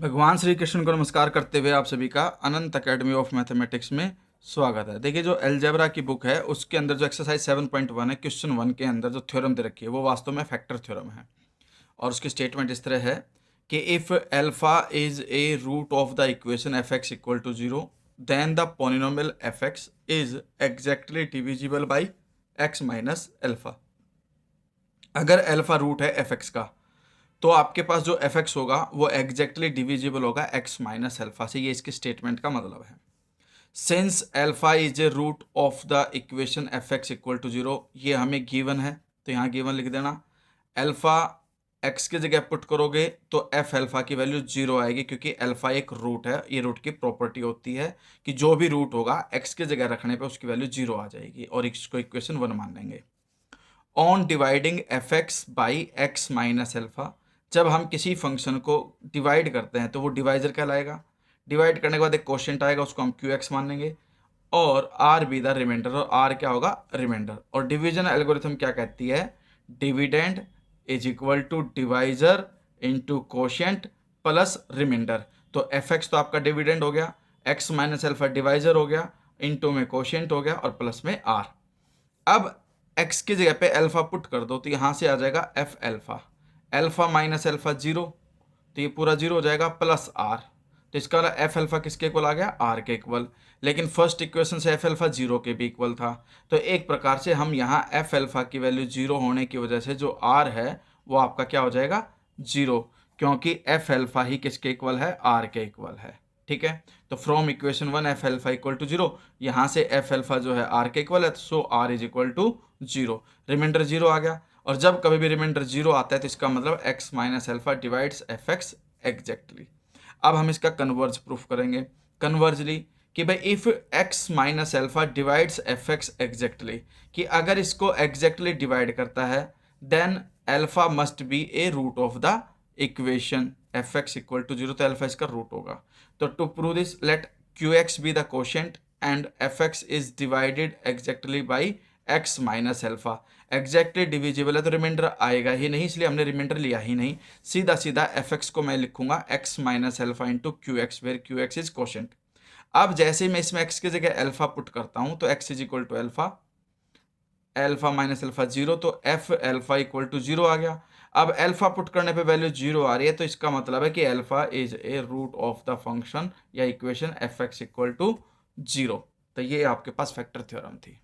भगवान श्री कृष्ण को नमस्कार करते हुए आप सभी का अनंत अकेडमी ऑफ मैथमेटिक्स में स्वागत है। देखिए, जो अलजेब्रा की बुक है उसके अंदर जो एक्सरसाइज 7.1 है, क्वेश्चन 1 के अंदर जो थ्योरम दे रखी है वो वास्तव में फैक्टर थ्योरम है। और उसकी स्टेटमेंट इस तरह है कि if alpha is a root of the equation F x equal to 0 then the polynomial f x is exactly divisible by x minus alpha. अगर एल्फा रूट है एफ एक्स का तो आपके पास जो एफ एक्स होगा वो एग्जैक्टली डिविजिबल होगा एक्स माइनस एल्फा से। ये इसके स्टेटमेंट का मतलब है। Since alpha is a root of the equation F x equal to 0, ये हमें गिवन है तो यहाँ गिवन लिख देना। एल्फा एक्स की जगह पुट करोगे तो एफ एल्फा की वैल्यू 0 आएगी, क्योंकि एल्फा एक रूट है। ये रूट की प्रॉपर्टी होती है कि जो भी रूट होगा एक्स की जगह रखने पे उसकी वैल्यू 0 आ जाएगी और इसको इक्वेशन 1 मान लेंगे। On dividing F x by x minus alpha, जब हम किसी फंक्शन को डिवाइड करते हैं तो वो डिवाइजर कहलाएगा। डिवाइड करने के बाद एक क्वोशिएंट आएगा, उसको हम क्यू एक्स मान लेंगे और आर बी द रिमाइंडर, और आर क्या होगा, रिमाइंडर। और डिवीजन एल्गोरिथम क्या कहती है, dividend is equal to divisor into quotient plus remainder. तो एफ एक्स तो आपका डिविडेंड हो गया, एक्स माइनस एल्फा डिवाइजर हो गया, इनटू में क्वोशिएंट हो गया और प्लस में आर। अब एक्स की जगह पे अल्फा पुट कर दो तो यहां से आ जाएगा F alpha. Alpha minus alpha 0, तो ये पूरा 0 हो जाएगा, प्लस आर। तो इसका एफ एल्फा किसके इक्वल आ गया, आर के इक्वल। लेकिन फर्स्ट इक्वेशन से एफ एल्फा 0 के भी इक्वल था, तो एक प्रकार से हम यहाँ एफ एल्फा की वैल्यू 0 होने की वजह से जो आर है वो आपका क्या हो जाएगा, 0, क्योंकि एफ एल्फा ही किसके इक्वल है, आर के इक्वल है। ठीक है, तो from equation 1 f alpha equal to 0, यहाँ से एफ एल्फा जो है आर के इक्वल है, so R is equal to 0। Remainder 0 आ गया, और जब कभी भी रिमाइंडर 0 आता है तो इसका मतलब x minus alpha divides f x exactly. अब हम इसका कन्वर्ज प्रूफ करेंगे कन्वर्जली कि भाई if x minus alpha divides f x exactly, कि अगर इसको एग्जैक्टली डिवाइड करता है then alpha must be a root of the equation F x equal to 0, तो एल्फा इसका रूट होगा। तो to prove this let q x be the quotient and f x is divided exactly by x minus alpha. Exactly divisible है तो reminder आएगा ही नहीं, इसलिए हमने रिमाइंडर लिया ही नहीं। सीधा सीधा एफ एक्स को मैं लिखूंगा x minus alpha into q x, where q x is quotient. अब जैसे मैं इसमें एक्स की जगह एल्फा पुट करता हूं तो x is equal to alpha, alpha minus alpha 0, तो एफ एल्फा इक्वल टू 0 आ गया। अब एल्फा पुट करने पे वैल्यू 0 आ रही है, तो इसका मतलब है कि alpha is a root of the function या equation F x equal to 0। तो ये आपके पास फैक्टर थ्योरम थी।